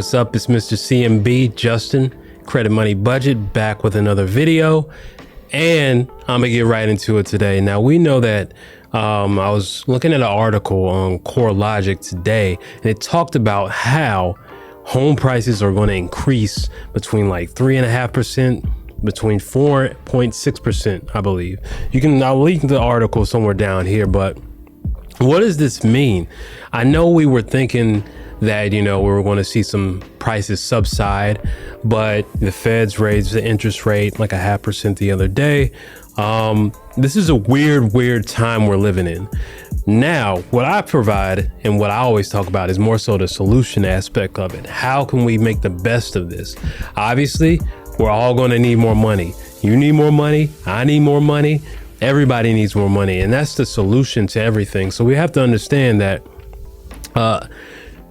What's up? It's Mr. CMB, Justin, Credit Money Budget, back with another video. And I'm gonna get right into it today. Now, we know that I was looking at an article on CoreLogic today, and it talked about how home prices are going to increase between like 3.5%, between 4.6%, I believe. I'll link the article somewhere down here, but what does this mean? I know we were thinking that, we were going to see some prices subside, but the Feds raised the interest rate like 0.5% the other day. This is a weird time we're living in. Now, what I provide and what I always talk about is more so the solution aspect of it. How can we make the best of this? Obviously, we're all going to need more money. You need more money. I need more money. Everybody needs more money. And that's the solution to everything. So we have to understand that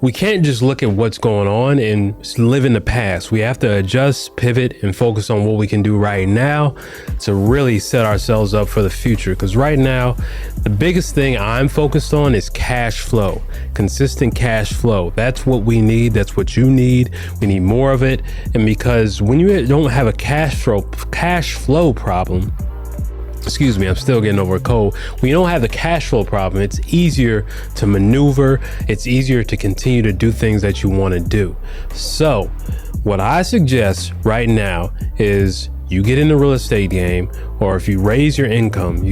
we can't just look at what's going on and live in the past. We have to adjust, pivot, and focus on what we can do right now to really set ourselves up for the future. Because right now, the biggest thing I'm focused on is cash flow, consistent cash flow. That's what we need. That's what you need. We need more of it. And because when you don't have a cash flow problem, excuse me, I'm still getting over a cold. When you don't have the cash flow problem, it's easier to maneuver. It's easier to continue to do things that you want to do. So what I suggest right now is you get in the real estate game, or if you raise your income,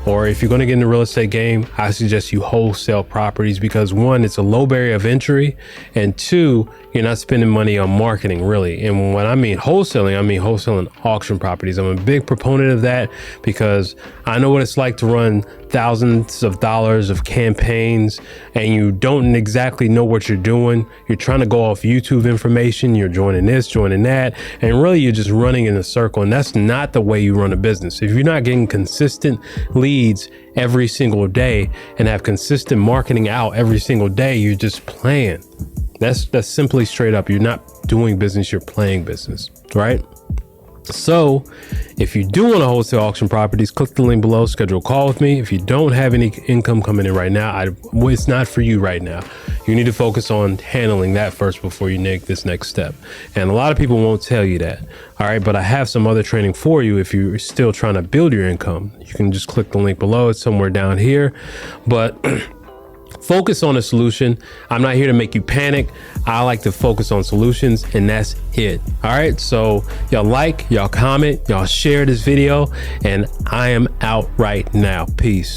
or if you're going to get in the real estate game, I suggest you wholesale properties because one, it's a low barrier of entry, and two, you're not spending money on marketing really. And when I mean wholesaling, I mean wholesaling auction properties. I'm a big proponent of that because I know what it's like to run thousands of dollars of campaigns and you don't exactly know what you're doing. You're trying to go off YouTube information. You're joining this, joining that, and really you're just running in a circle. And that's not the way you run a business. If you're not getting consistent leads every single day and have consistent marketing out every single day, you're just playing. That's simply straight up. You're not doing business, you're playing business, right? So if you do want to wholesale auction properties, click the link below, schedule a call with me. If you don't have any income coming in right now, it's not for you right now. You need to focus on handling that first before you make this next step. And a lot of people won't tell you that. All right. But I have some other training for you. If you're still trying to build your income, you can just click the link below. It's somewhere down here, but focus on a solution. I'm not here to make you panic. I like to focus on solutions, and that's it. All right. So y'all like, y'all comment, y'all share this video, and I am out right now. Peace.